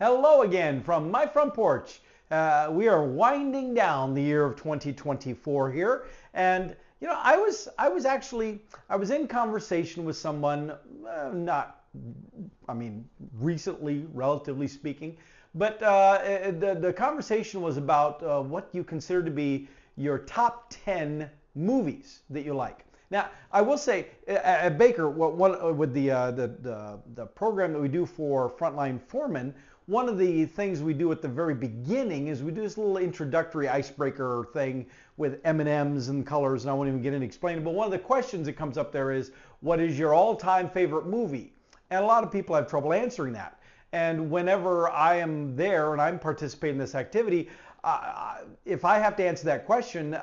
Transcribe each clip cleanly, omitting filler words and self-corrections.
Hello again from my front porch. We are winding down the year of 2024 here, and I was in conversation with someone, not, I mean, recently, relatively speaking, but the conversation was about what you consider to be your top 10 movies that you like. Now, I will say at Baker, with the program that we do for frontline foremen, one of the things we do at the very beginning is we do this little introductory icebreaker thing with M&Ms and colors, and I won't even get into explaining. But one of the questions that comes up there is, what is your all-time favorite movie? And a lot of people have trouble answering that. And whenever I am there and I'm participating in this activity, if I have to answer that question,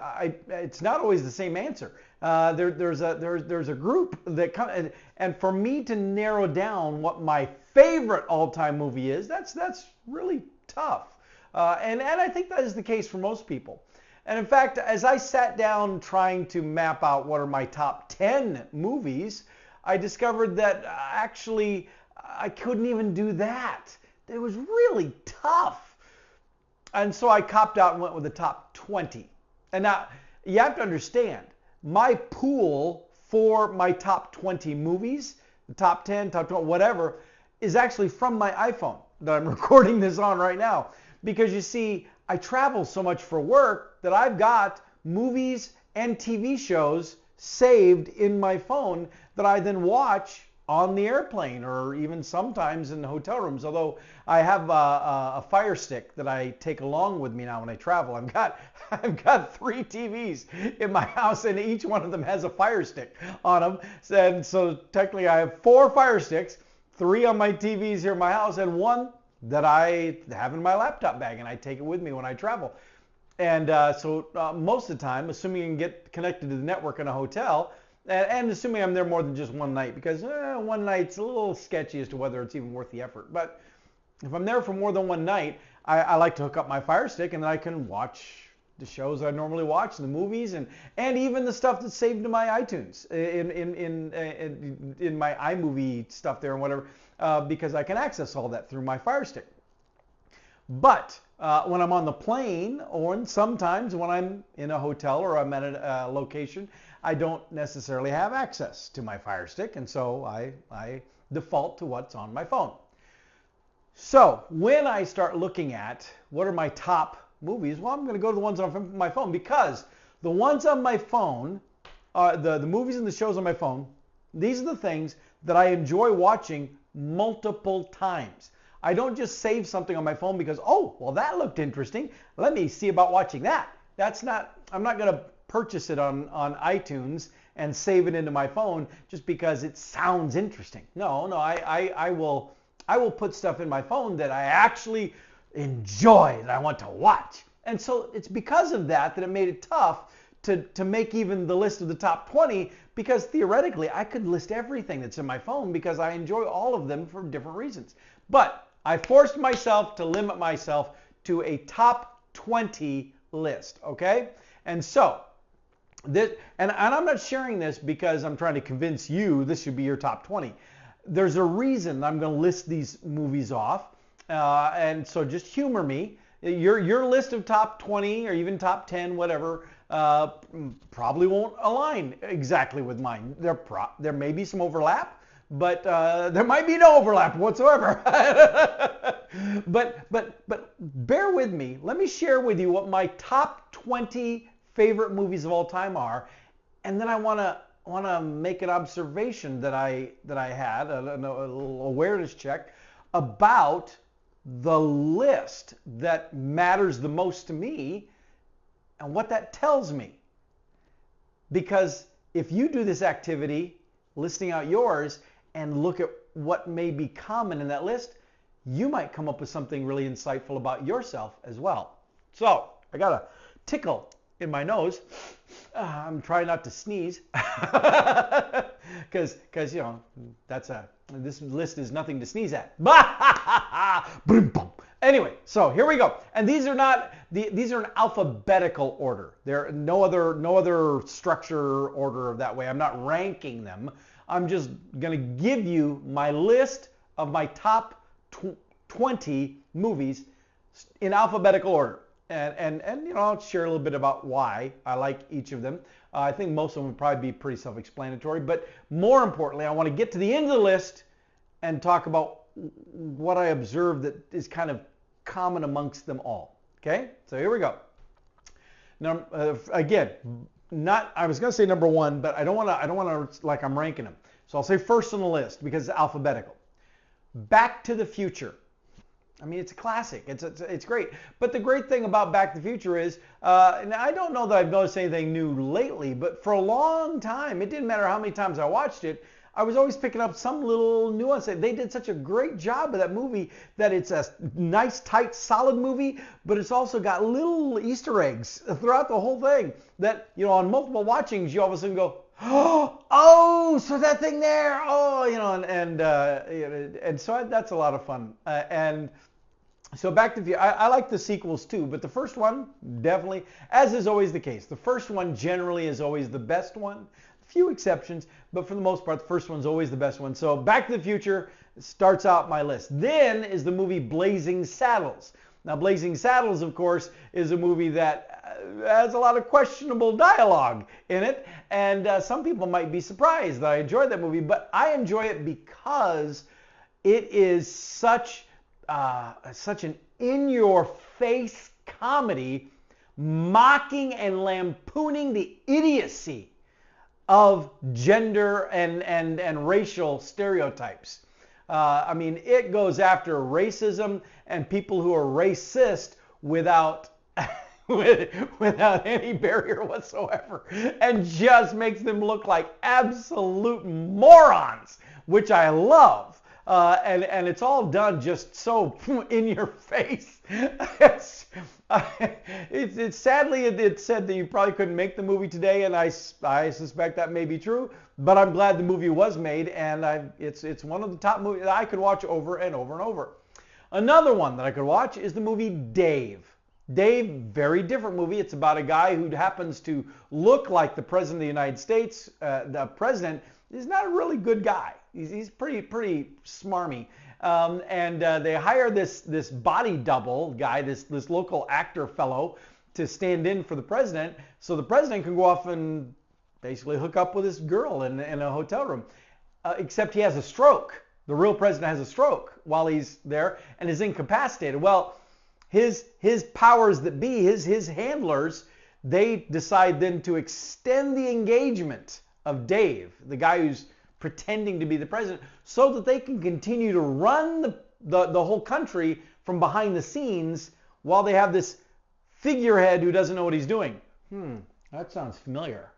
it's not always the same answer. There's a group that comes, and for me to narrow down what my favorite all-time movie is, that's really tough. And I think that is the case for most people. And in fact, as I sat down trying to map out what are my top 10 movies, I discovered that actually I couldn't even do that. It was really tough. And so I copped out and went with the top 20. And now you have to understand, my pool for my top 20 movies, the top 10, top 20, whatever, is actually from my iPhone that I'm recording this on right now. Because you see, I travel so much for work that I've got movies and TV shows saved in my phone that I then watch on the airplane or even sometimes in the hotel rooms. Although I have a Fire Stick that I take along with me now when I travel. I've got 3 TVs in my house, and each one of them has a Fire Stick on them. And so technically I have 4 Fire Sticks, 3 on my TVs here in my house, and 1 that I have in my laptop bag, and I take it with me when I travel. And so most of the time, assuming you can get connected to the network in a hotel, and assuming I'm there more than just one night, because one night's a little sketchy as to whether it's even worth the effort. But if I'm there for more than one night, I like to hook up my Fire Stick, and then I can watch the shows I normally watch, the movies, and even the stuff that's saved to my iTunes, in my iMovie stuff there and whatever, because I can access all that through my Fire Stick. But when I'm on the plane, or sometimes when I'm in a hotel or I'm at a location, I don't necessarily have access to my Fire Stick, and so I default to what's on my phone. So when I start looking at what are my top movies, well, I'm going to go to the ones on my phone, because the ones on my phone, the movies and the shows on my phone, these are the things that I enjoy watching multiple times. I don't just save something on my phone because, oh, well, that looked interesting. Let me see about watching that. I'm not going to purchase it on iTunes and save it into my phone just because it sounds interesting. No, I will put stuff in my phone that I actually enjoy, that I want to watch. And so it's because of that it made it tough to make even the list of the top 20, because theoretically I could list everything that's in my phone because I enjoy all of them for different reasons. But I forced myself to limit myself to a top 20 list, okay? And so, and I'm not sharing this because I'm trying to convince you this should be your top 20. There's a reason I'm going to list these movies off, and so just humor me. Your list of top 20 or even top 10, whatever, probably won't align exactly with mine. There may be some overlap, but there might be no overlap whatsoever. But bear with me. Let me share with you what my top 20 favorite movies of all time are, and then I want to make an observation that I had, a little awareness check about the list that matters the most to me and what that tells me. Because if you do this activity, listing out yours, and look at what may be common in that list, you might come up with something really insightful about yourself as well. So I got a tickle in my nose. I'm trying not to sneeze because this list is nothing to sneeze at. Anyway, so here we go. And these are in alphabetical order. There are no other structure order of that way. I'm not ranking them. I'm just going to give you my list of my top 20 movies in alphabetical order. And I'll share a little bit about why I like each of them. I think most of them would probably be pretty self-explanatory, but more importantly, I want to get to the end of the list and talk about what I observed that is kind of common amongst them all. Okay, so here we go. Now, again, I was going to say number one, but I don't want to like I'm ranking them. So I'll say first on the list because it's alphabetical. Back to the Future. I mean, it's a classic. It's great. But the great thing about Back to the Future is, and I don't know that I've noticed anything new lately, but for a long time, it didn't matter how many times I watched it, I was always picking up some little nuance. They did such a great job of that movie that it's a nice, tight, solid movie, but it's also got little Easter eggs throughout the whole thing that, on multiple watchings, you all of a sudden go, oh, so that thing there, and so that's a lot of fun. And so Back to the Future, I like the sequels too, but the first one, definitely, as is always the case, the first one generally is always the best one. Few exceptions, but for the most part, the first one's always the best one. So Back to the Future starts out my list. Then is the movie Blazing Saddles. Now, Blazing Saddles, of course, is a movie that has a lot of questionable dialogue in it, and some people might be surprised that I enjoy that movie, but I enjoy it because it is such an in-your-face comedy mocking and lampooning the idiocy of gender and racial stereotypes. I mean, it goes after racism and people who are racist without without any barrier whatsoever, and just makes them look like absolute morons, which I love. And it's all done just so in your face. It's sadly it said that you probably couldn't make the movie today, and I suspect that may be true. But I'm glad the movie was made, and it's one of the top movies that I could watch over and over and over. Another one that I could watch is the movie Dave. Dave, very different movie. It's about a guy who happens to look like the President of the United States. The President is not a really good guy. He's pretty smarmy. And they hire this body double guy, this local actor fellow, to stand in for the president, so the president can go off and basically hook up with this girl in a hotel room. Except he has a stroke. The real president has a stroke while he's there and is incapacitated. Well, his powers that be, his handlers, they decide then to extend the engagement of Dave, the guy who's pretending to be the president, so that they can continue to run the whole country from behind the scenes while they have this figurehead who doesn't know what he's doing. That sounds familiar.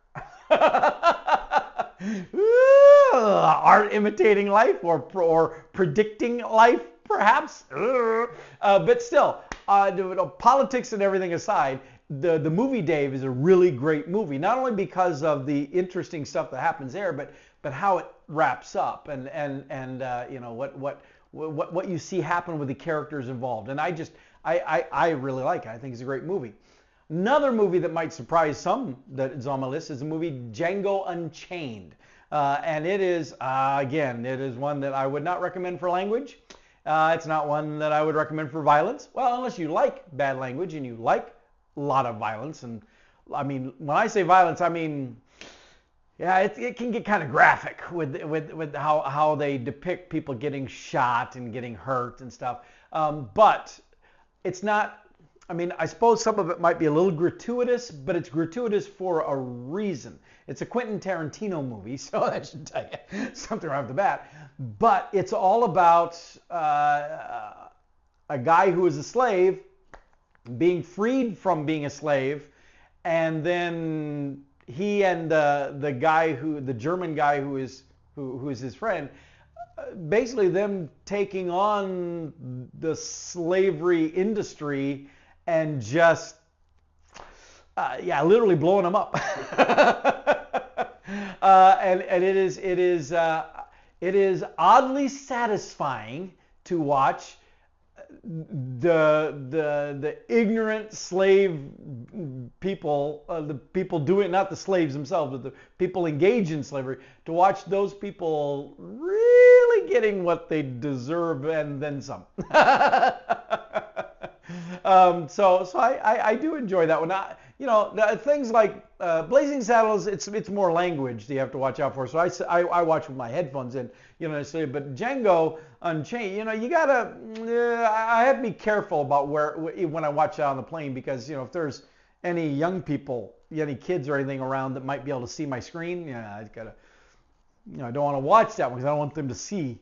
Art imitating life or predicting life, perhaps. But still, politics and everything aside, the movie Dave is a really great movie. Not only because of the interesting stuff that happens there, but how it wraps up and what you see happen with the characters involved. And I really like it. I think it's a great movie. Another movie that might surprise some that is on my list is the movie Django Unchained. And it is, again, it is one that I would not recommend for language. It's not one that I would recommend for violence. Well, unless you like bad language and you like a lot of violence. And I mean, when I say violence, I mean, yeah, it can get kind of graphic with how they depict people getting shot and getting hurt and stuff. But it's not, I mean, I suppose some of it might be a little gratuitous, but it's gratuitous for a reason. It's a Quentin Tarantino movie, so that should tell you something right off the bat. But it's all about a guy who is a slave being freed from being a slave, and then he and the German guy who is his friend, basically them taking on the slavery industry and just literally blowing them up. And it is oddly satisfying to watch the ignorant slave people, the people doing, not the slaves themselves, but the people engaged in slavery, to watch those people really getting what they deserve and then some. So I do enjoy that one. Things like Blazing Saddles, it's more language that you have to watch out for. So I watch with my headphones in, but Django Unchained, you gotta, I have to be careful about when I watch it on the plane, because, if there's any young people, any kids or anything around that might be able to see my screen, I gotta, I don't want to watch that one because I don't want them to see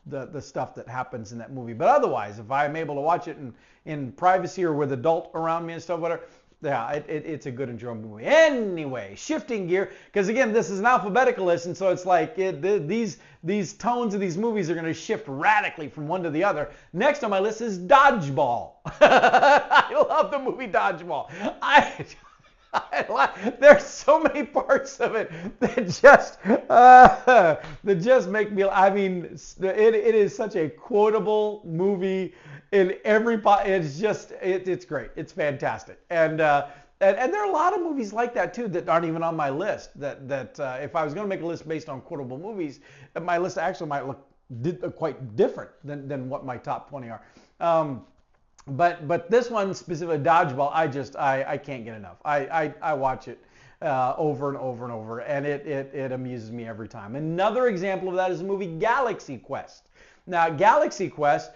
the stuff that happens in that movie. But otherwise, if I'm able to watch it in privacy or with adult around me and stuff, whatever, yeah, it's a good, enjoyable movie. Anyway, shifting gear, because again, this is an alphabetical list, and so it's like these tones of these movies are going to shift radically from one to the other. Next on my list is Dodgeball. I love the movie Dodgeball. There's so many parts of it that just make me. I mean, it is such a quotable movie in every part. It's great. It's fantastic. And there are a lot of movies like that too that aren't even on my list. That if I was going to make a list based on quotable movies, my list actually might look quite different than what my top 20 are. But this one specifically, Dodgeball, I can't get enough. I watch it over and over and over, and it amuses me every time. Another example of that is the movie Galaxy Quest. Now, Galaxy Quest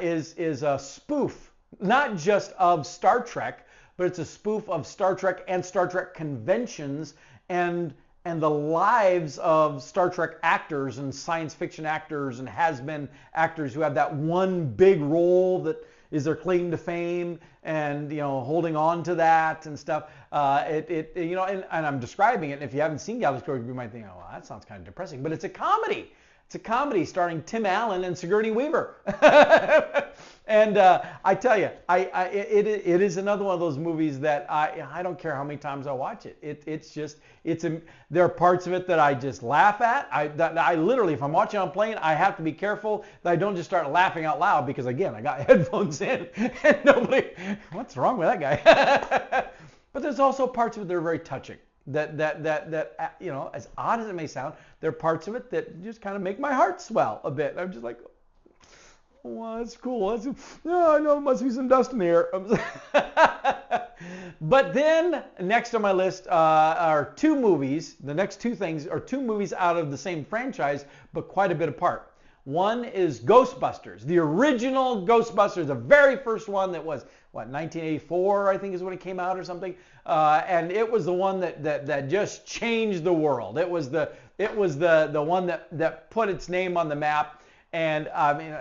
is a spoof, not just of Star Trek, but it's a spoof of Star Trek and Star Trek conventions and the lives of Star Trek actors and science fiction actors and has-been actors who have that one big role that is their claim to fame, and holding on to that and stuff. And I'm describing it. And if you haven't seen Galaxy Quest, you might think, oh, well, that sounds kind of depressing. But it's a comedy. It's a comedy starring Tim Allen and Sigourney Weaver. And I tell you, it is another one of those movies that I don't care how many times I watch it. There are parts of it that I just laugh at. I literally, if I'm watching on a plane, I have to be careful that I don't just start laughing out loud, because again, I got headphones in and nobody, what's wrong with that guy? But there's also parts of it that are very touching. That as odd as it may sound, there are parts of it that just kind of make my heart swell a bit. I'm just like, well, that's cool. I know, it must be some dust in the air. But then next on my list are two movies. The next two things are two movies out of the same franchise, but quite a bit apart. One is Ghostbusters, the original Ghostbusters, the very first one that was, 1984, I think is when it came out or something. And it was the one that just changed the world. It was the one that put its name on the map. And I mean,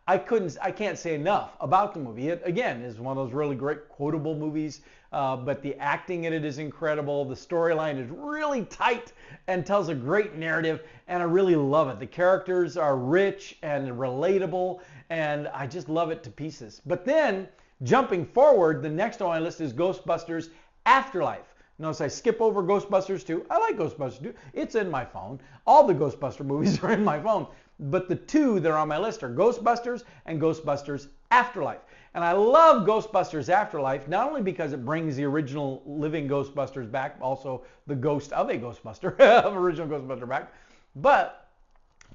I can't say enough about the movie. It, again, is one of those really great quotable movies, but the acting in it is incredible. The storyline is really tight and tells a great narrative, and I really love it. The characters are rich and relatable, and I just love it to pieces. But then, jumping forward, the next on my list is Ghostbusters Afterlife. Notice I skip over Ghostbusters 2. I like Ghostbusters 2. It's in my phone. All the Ghostbuster movies are in my phone. But the two that are on my list are Ghostbusters and Ghostbusters Afterlife. And I love Ghostbusters Afterlife, not only because it brings the original living Ghostbusters back, also the ghost of a Ghostbuster, of original Ghostbuster back, but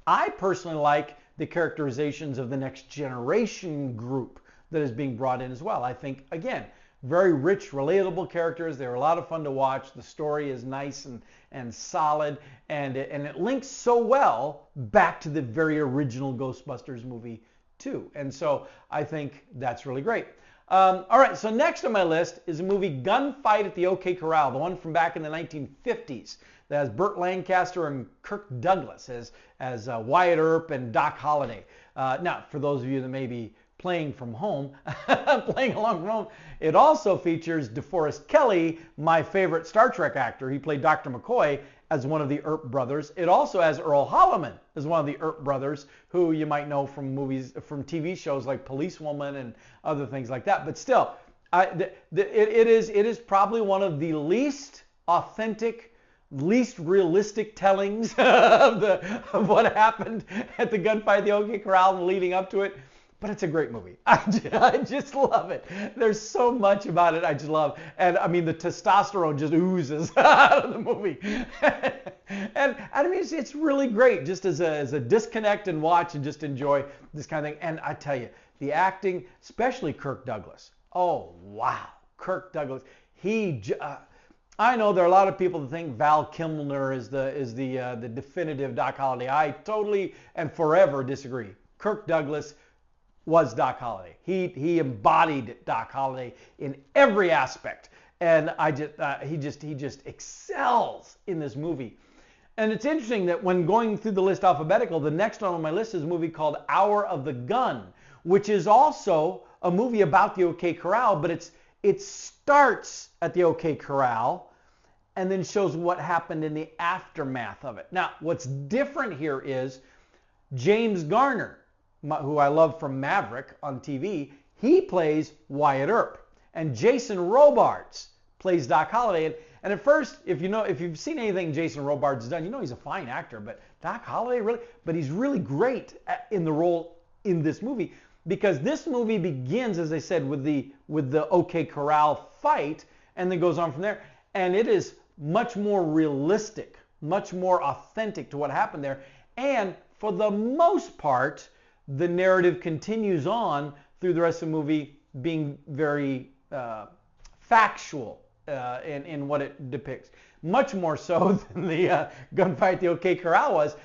I personally like the characterizations of the next generation group that is being brought in as well. I think, again, very rich, relatable characters. They're a lot of fun to watch. The story is nice and solid, and it links so well back to the very original Ghostbusters movie too. And so I think that's really great. All right, so next on my list is a movie, Gunfight at the OK Corral, the one from back in the 1950s that has Burt Lancaster and Kirk Douglas as Wyatt Earp and Doc Holliday. Now, for those of you that may be playing from home, playing along from home, it also features DeForest Kelley, my favorite Star Trek actor. He played Dr. McCoy as one of the Earp brothers. It also has Earl Holliman as one of the Earp brothers, who you might know from movies, from TV shows like Policewoman and other things like that. But still, it is probably one of the least authentic, least realistic tellings of what happened at the gunfight at the OK Corral and leading up to it. But it's a great movie. I just love it. There's so much about it I just love. And I mean, the testosterone just oozes out of the movie. And I mean, it's really great just as a disconnect and watch and just enjoy this kind of thing. And I tell you, the acting, especially Kirk Douglas. Oh, wow. Kirk Douglas. I know there are a lot of people that think Val Kilmer is the definitive Doc Holliday. I totally and forever disagree. Kirk Douglas was Doc Holliday. He embodied Doc Holliday in every aspect, and he just excels in this movie. And it's interesting that when going through the list alphabetical, the next one on my list is a movie called Hour of the Gun, which is also a movie about the OK Corral, but it starts at the OK Corral and then shows what happened in the aftermath of it. Now, what's different here is James Garner, who I love from Maverick on TV, he plays Wyatt Earp. And Jason Robards plays Doc Holliday. And at first, if you've seen anything Jason Robards has done, you know he's a fine actor. But Doc Holliday, really? But he's really great in the role in this movie. Because this movie begins, as I said, with the OK Corral fight, and then goes on from there. And it is much more realistic, much more authentic to what happened there. And for the most part, the narrative continues on through the rest of the movie being very factual in what it depicts. Much more so than the gunfight at the OK Corral was.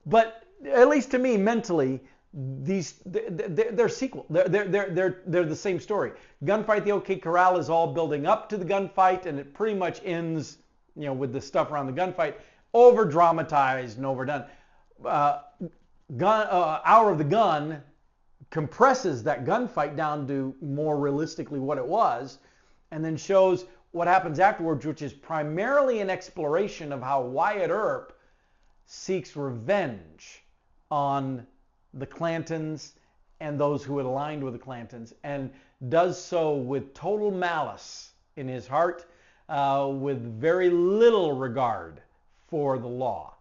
But at least to me, mentally, they're sequel. They're the same story. Gunfight at the OK Corral is all building up to the gunfight, and it pretty much ends, with the stuff around the gunfight, over dramatized and overdone. Hour of the Gun compresses that gunfight down to more realistically what it was, and then shows what happens afterwards, which is primarily an exploration of how Wyatt Earp seeks revenge on the Clantons and those who had aligned with the Clantons, and does so with total malice in his heart, with very little regard for the law.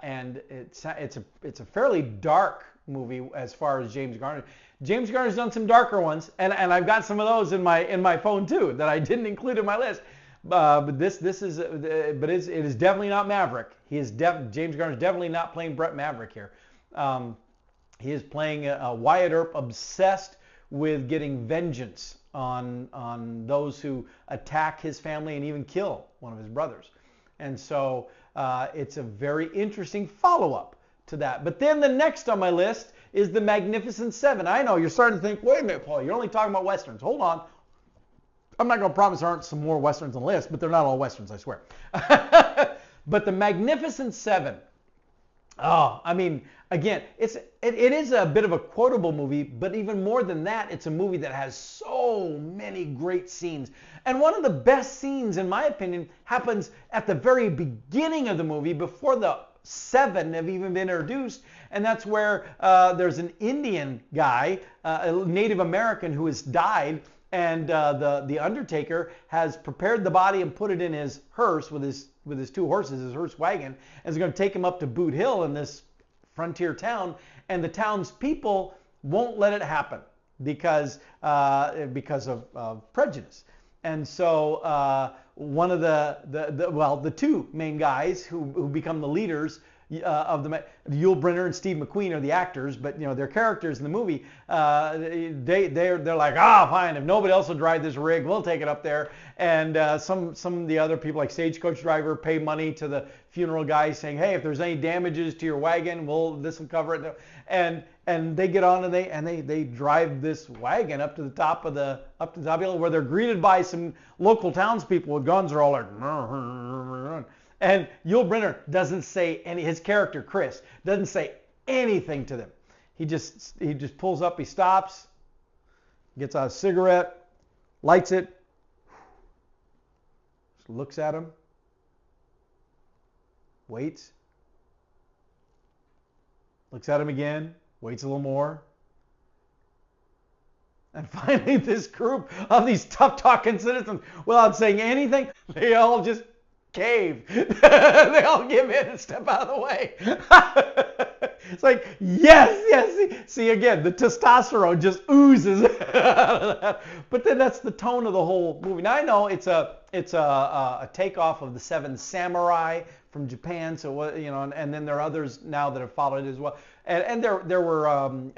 And it's a fairly dark movie as far as James Garner. James Garner's done some darker ones, and I've got some of those in my phone too that I didn't include in my list. But it is definitely not Maverick. James Garner's definitely not playing Brett Maverick here. He is playing Wyatt Earp, obsessed with getting vengeance on those who attack his family and even kill one of his brothers. And so it's a very interesting follow-up to that. But then the next on my list is The Magnificent Seven. I know you're starting to think, wait a minute, Paul, you're only talking about Westerns. Hold on. I'm not going to promise there aren't some more Westerns on the list, but they're not all Westerns, I swear. But The Magnificent Seven. Oh, I mean, again, it is a bit of a quotable movie, but even more than that, it's a movie that has so many great scenes. And one of the best scenes, in my opinion, happens at the very beginning of the movie, before the seven have even been introduced, and that's where there's an Indian guy, a Native American who has died, and the Undertaker has prepared the body and put it in his hearse with his two horses, his hearse wagon, and is going to take him up to Boot Hill in this frontier town, and the townspeople won't let it happen because of prejudice. And so one of the two main guys who become the leaders of Yul Brynner and Steve McQueen are the actors, but they're characters in the movie. They're like, fine, if nobody else will drive this rig, we'll take it up there. And some of the other people, like Stagecoach Driver, pay money to the funeral guy, saying, hey, if there's any damages to your wagon, this will cover it. And they get on and they drive this wagon up to the top of the hill, where they're greeted by some local townspeople with guns. Are all like, and Yul Brynner doesn't say his character Chris doesn't say anything to them. He just pulls up, he stops, gets out a cigarette, lights it, just looks at him, waits, looks at him again, waits a little more. And finally, this group of these tough-talking citizens, without saying anything, they all just cave. They all give in and step out of the way. It's like, yes. See, again, the testosterone just oozes out of that. But then that's the tone of the whole movie. Now I know it's a takeoff of the Seven Samurai from Japan. So and then there are others now that have followed it as well. And there were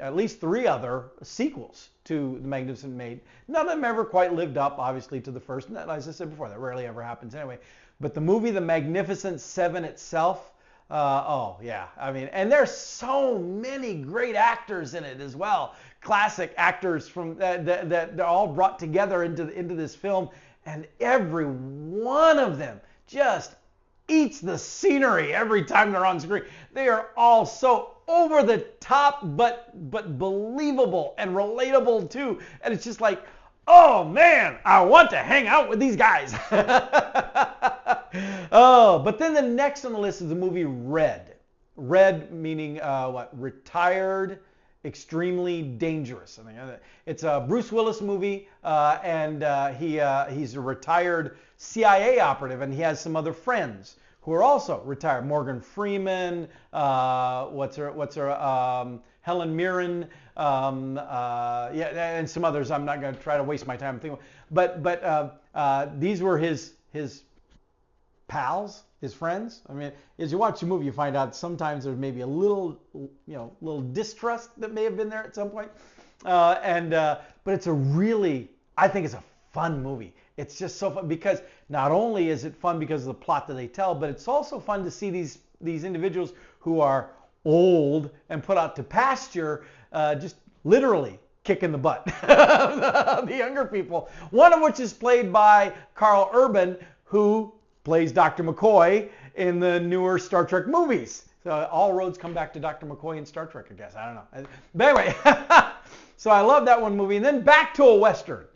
at least 3 other sequels to The Magnificent Maid. None of them ever quite lived up, obviously, to the first. And as I said before, that rarely ever happens anyway. But the movie The Magnificent Seven itself, oh yeah, I mean, and there's so many great actors in it as well. Classic actors from that they're all brought together into this film, and every one of them just eats the scenery every time they're on screen. They are all so over the top, but believable and relatable too. And it's just like, oh man, I want to hang out with these guys. Oh, but then the next on the list is the movie Red. Red meaning Retired, Extremely Dangerous. I mean, it's a Bruce Willis movie, and he's a retired CIA operative, and he has some other friends who are also retired. Morgan Freeman, Helen Mirren, and some others. I'm not going to try to waste my time thinking. But these were his pals, his friends. I mean, as you watch the movie, you find out sometimes there's maybe a little distrust that may have been there at some point. But it's I think it's a fun movie. It's just so fun because not only is it fun because of the plot that they tell, but it's also fun to see these individuals who are old and put out to pasture, just literally kicking the butt of the younger people. One of which is played by Carl Urban, who plays Dr. McCoy in the newer Star Trek movies. So all roads come back to Dr. McCoy in Star Trek, I guess. I don't know. But anyway, so I love that one movie. And then back to a Western.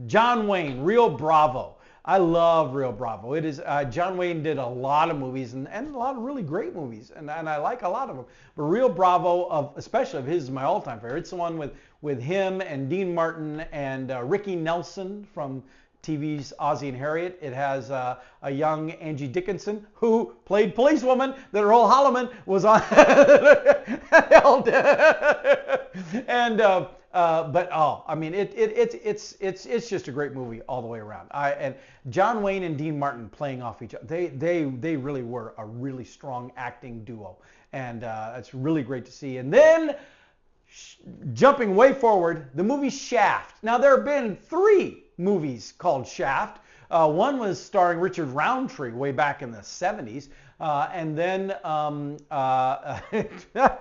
John Wayne, Rio Bravo. I love Rio Bravo. It is John Wayne did a lot of movies and a lot of really great movies, and I like a lot of them. But Rio Bravo, especially of his, is my all-time favorite. It's the one with him and Dean Martin and Ricky Nelson from TV's Ozzie and Harriet. It has a young Angie Dickinson who played policewoman that Earl Holliman was on. It's just a great movie all the way around. And John Wayne and Dean Martin playing off each other. They really were a really strong acting duo, and it's really great to see. And then jumping way forward, the movie Shaft. Now there have been 3 movies called Shaft. One was starring Richard Roundtree way back in the 70s. And then I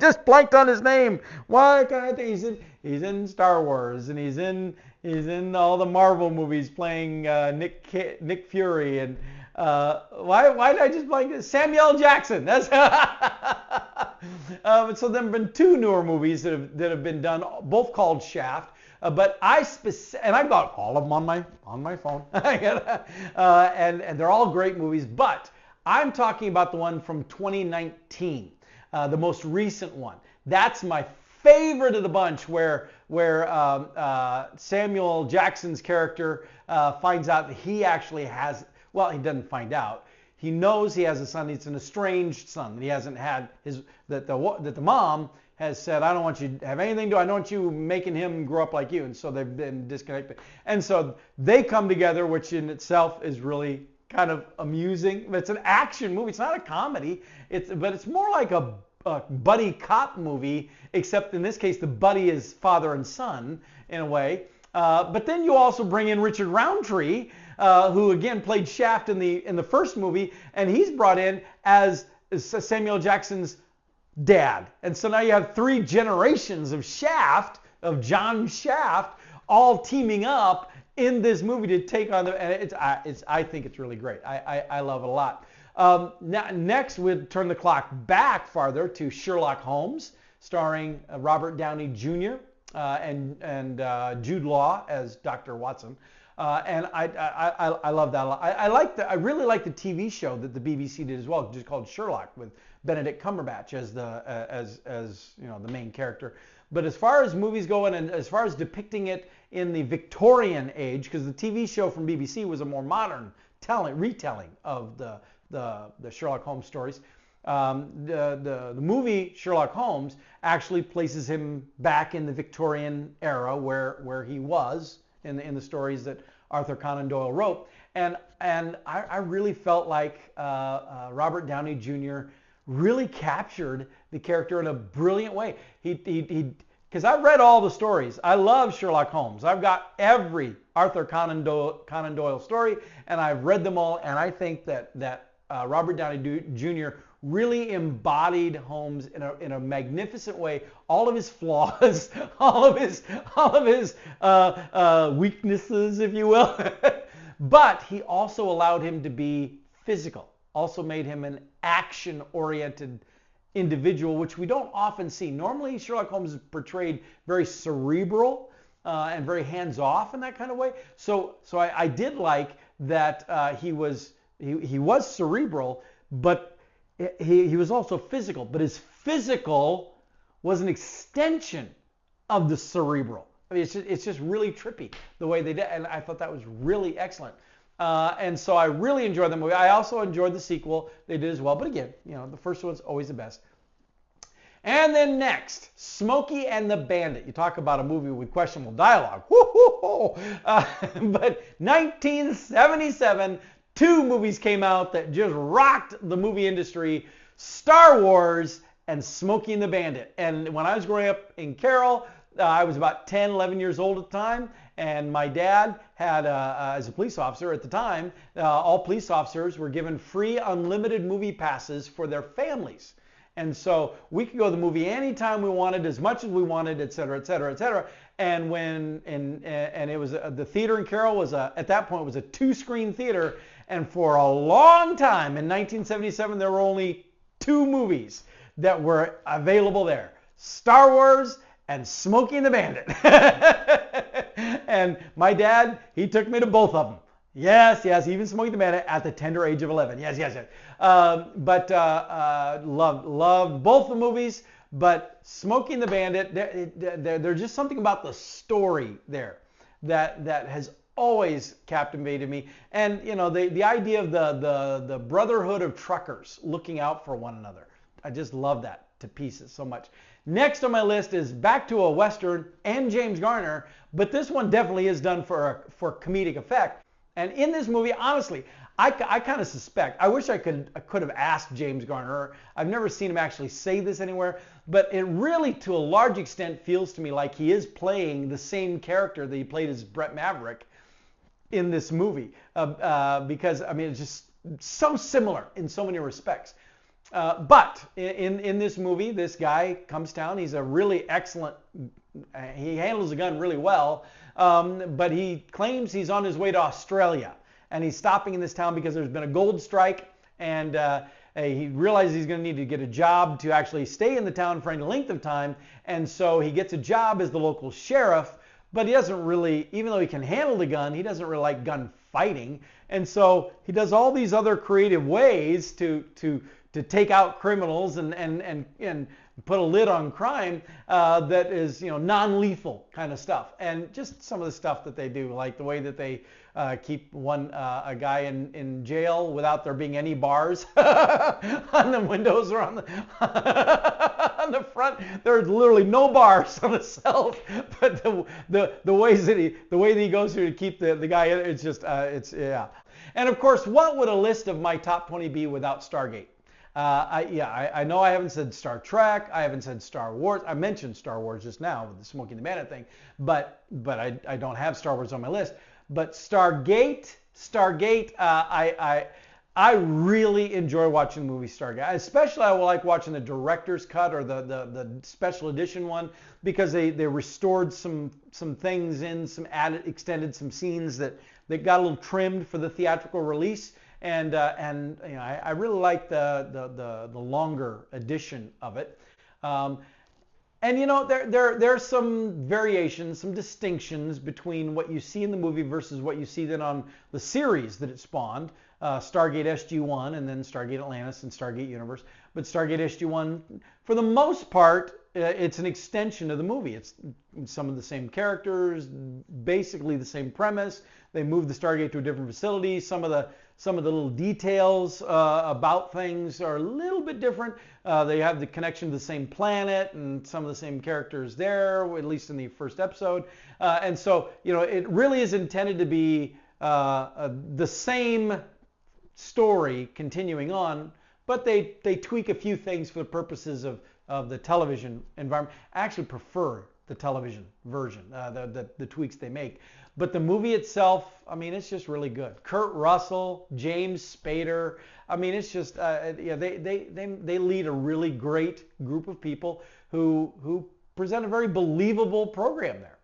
just blanked on his name. Why can't I think he's in Star Wars, and he's in all the Marvel movies playing Nick Fury, and why did I just blank? Samuel L. Jackson. That's so there have been 2 newer movies that have been done, both called Shaft. But and I've got all of them on my phone, and they're all great movies. But I'm talking about the one from 2019, the most recent one. That's my favorite of the bunch, where Samuel Jackson's character finds out that he actually has. Well, he doesn't find out. He knows he has a son. It's an estranged son that he hasn't had. That the mom has said, I don't want you to have anything to do. I don't want you making him grow up like you. And so they've been disconnected. And so they come together, which in itself is really kind of amusing. It's an action movie. It's not a comedy. But it's more like a buddy cop movie, except in this case the buddy is father and son in a way. But then you also bring in Richard Roundtree, who again played Shaft in the first movie, and he's brought in as Samuel Jackson's dad. And so now you have 3 generations of Shaft, of John Shaft, all teaming up in this movie to take on and I think it's really great. I love it a lot. Next, we'll turn the clock back farther to Sherlock Holmes, starring Robert Downey Jr. And Jude Law as Dr. Watson. And I love that a lot. I really like the TV show that the BBC did as well, just called Sherlock, with Benedict Cumberbatch as the main character. But as far as movies go, and as far as depicting it in the Victorian age, because the TV show from BBC was a more modern retelling of the Sherlock Holmes stories. The movie Sherlock Holmes actually places him back in the Victorian era where he was in the stories that Arthur Conan Doyle wrote. And I really felt like Robert Downey Jr. really captured the character in a brilliant way. Because I've read all the stories. I love Sherlock Holmes. I've got every Arthur Conan Doyle story, and I've read them all. And I think that Robert Downey Jr. really embodied Holmes in a magnificent way. All of his flaws, all of his weaknesses, if you will. But he also allowed him to be physical. Also made him an action-oriented individual, which we don't often see. Normally, Sherlock Holmes is portrayed very cerebral and very hands-off in that kind of way. So I did like that he was cerebral, but he was also physical. But his physical was an extension of the cerebral. I mean, it's just really trippy the way they did, and I thought that was really excellent. And so I really enjoyed the movie. I also enjoyed the sequel they did as well. But again, the first one's always the best. And then next, Smokey and the Bandit. You talk about a movie with questionable dialogue. But 1977, two movies came out that just rocked the movie industry: Star Wars and Smokey and the Bandit. And when I was growing up in Carroll, I was about 10, 11 years old at the time, and my dad had, as a police officer at the time, all police officers were given free unlimited movie passes for their families. And so we could go to the movie anytime we wanted, as much as we wanted, et cetera, et cetera, et cetera. And it was the theater in Carroll was at that point was a 2-screen theater, and for a long time in 1977 there were only 2 movies that were available there: Star Wars and Smokey and the Bandit. And my dad, he took me to both of them. Yes, even Smokey and the Bandit at the tender age of 11. Yes. But loved both the movies. But Smokey and the Bandit, there's just something about the story there that has always captivated me. And the idea of the brotherhood of truckers looking out for one another. I just love that to pieces so much. Next on my list is back to a Western and James Garner, but this one definitely is done for comedic effect. And in this movie, honestly, I kind of suspect, I wish I could have asked James Garner. I've never seen him actually say this anywhere, but it really, to a large extent, feels to me like he is playing the same character that he played as Brett Maverick in this movie, because, I mean, it's just so similar in so many respects. But in this movie, this guy comes down. He's a really excellent, he handles the gun really well, but he claims he's on his way to Australia. And he's stopping in this town because there's been a gold strike, and he realizes he's going to need to get a job to actually stay in the town for any length of time. And so he gets a job as the local sheriff, but he doesn't really, even though he can handle the gun, he doesn't really like gun fighting. And so he does all these other creative ways to take out criminals and put a lid on crime that is, non-lethal kind of stuff. And just some of the stuff that they do, like the way that they keep a guy in jail without there being any bars on the windows or on the front. There's literally no bars on the cell, but the way that he goes through to keep the guy in, it's just yeah. And of course, what would a list of my top 20 be without Stargate? I know I haven't said Star Trek, I haven't said Star Wars. I mentioned Star Wars just now with the Smokey and the Bandit thing, but I don't have Star Wars on my list. But Stargate, I really enjoy watching the movie Stargate. Especially I like watching the director's cut or the special edition one, because they restored some things in, extended some scenes that got a little trimmed for the theatrical release. And I really like the longer edition of it. And there's some variations, some distinctions between what you see in the movie versus what you see then on the series that it spawned, Stargate SG-1 and then Stargate Atlantis and Stargate Universe. But Stargate SG-1, for the most part, it's an extension of the movie. It's some of the same characters, basically the same premise. They moved the Stargate to a different facility. Some of the little details about things are a little bit different. They have the connection to the same planet and some of the same characters there, at least in the first episode. And so, it really is intended to be the same story continuing on, but they tweak a few things for the purposes of the television environment. I actually prefer the television version, the tweaks they make. But the movie itself, I mean, it's just really good. Kurt Russell, James Spader, I mean, it's just, yeah, they lead a really great group of people who present a very believable program there.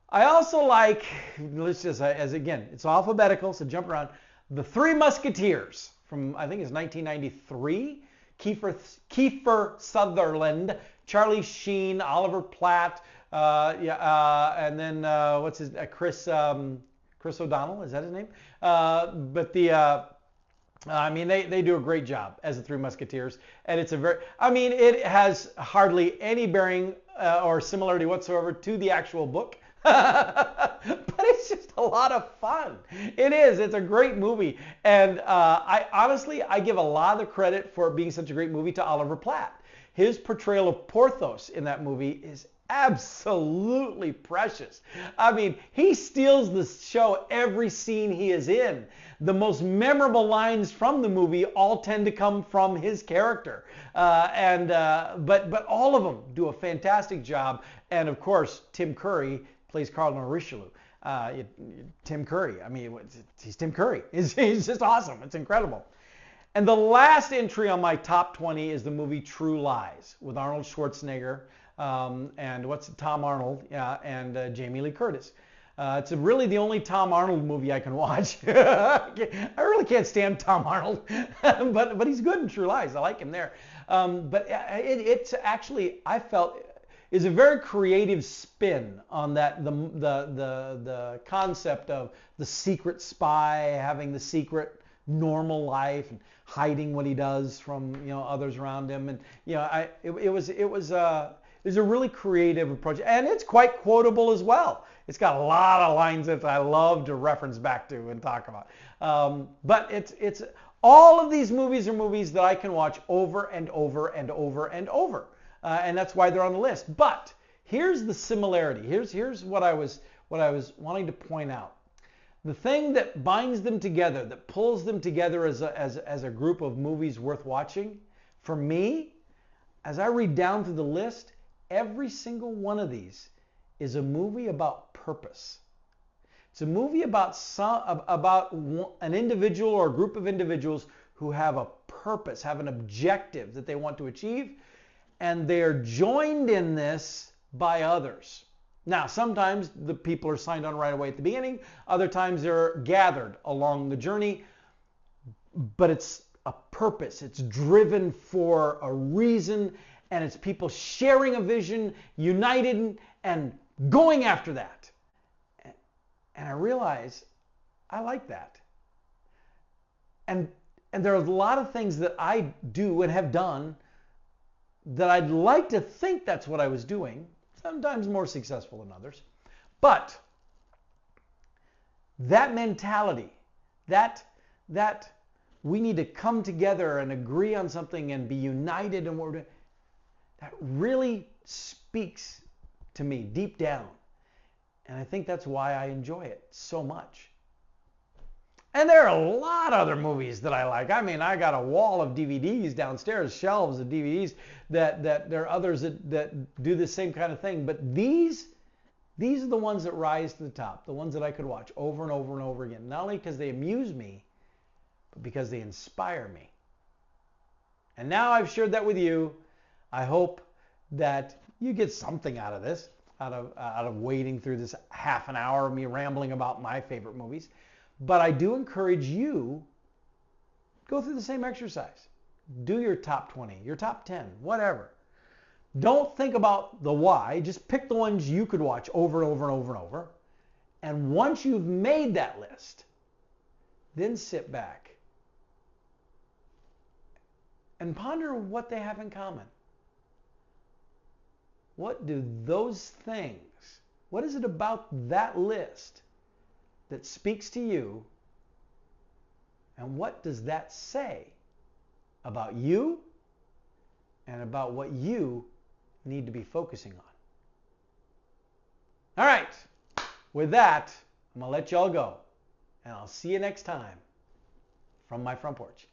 I also like, let's just, as again, it's alphabetical, so jump around. The Three Musketeers from, I think it's 1993. Kiefer Sutherland, Charlie Sheen, Oliver Platt, and then what's his Chris O'Donnell, is that his name? But I mean, they do a great job as the Three Musketeers, and it's a very, I mean, it has hardly any bearing or similarity whatsoever to the actual book. But it's just a lot of fun. It is. It's a great movie. And I give a lot of the credit for it being such a great movie to Oliver Platt. His portrayal of Porthos in that movie is absolutely precious. I mean, he steals the show every scene he is in. The most memorable lines from the movie all tend to come from his character. But all of them do a fantastic job. And of course, Tim Curry plays Cardinal Richelieu. Tim Curry, I mean, he's Tim Curry. He's just awesome. It's incredible. And the last entry on my top 20 is the movie True Lies with Arnold Schwarzenegger and Tom Arnold and Jamie Lee Curtis. It's really the only Tom Arnold movie I can watch. I really can't stand Tom Arnold, but he's good in True Lies. I like him there. But it's actually, I felt, is a very creative spin on that the concept of the secret spy having the secret normal life and hiding what he does from others around him, and it was a really creative approach, and it's quite quotable as well. It's got a lot of lines that I love to reference back to and talk about. But it's all of these movies are movies that I can watch over and over and over and over. And that's why they're on the list. But here's the similarity. Here's what I was wanting to point out. The thing that binds them together, that pulls them together as a group of movies worth watching, for me, as I read down through the list, every single one of these is a movie about purpose. It's a movie about an individual or a group of individuals who have a purpose, have an objective that they want to achieve, and they are joined in this by others. Now, sometimes the people are signed on right away at the beginning. Other times they're gathered along the journey. But it's a purpose. It's driven for a reason. And it's people sharing a vision, united, and going after that. And I realize I like that. And there are a lot of things that I do and have done that I'd like to think that's what I was doing, sometimes more successful than others. But that mentality, that we need to come together and agree on something and be united in what we're doing, that really speaks to me deep down. And I think that's why I enjoy it so much. And there are a lot of other movies that I like. I mean, I got a wall of DVDs downstairs, shelves of DVDs that there are others that do the same kind of thing. But these are the ones that rise to the top, the ones that I could watch over and over and over again. Not only because they amuse me, but because they inspire me. And now I've shared that with you. I hope that you get something out of this, out of wading through this half an hour of me rambling about my favorite movies. But I do encourage you, go through the same exercise. Do your top 20, your top 10, whatever. Don't think about the why. Just pick the ones you could watch over and over and over and over. And once you've made that list, then sit back and ponder what they have in common. What do those things, what is it about that list that speaks to you, and what does that say about you and about what you need to be focusing on? All right, with that, I'm going to let y'all go. and I'll see you next time from my front porch.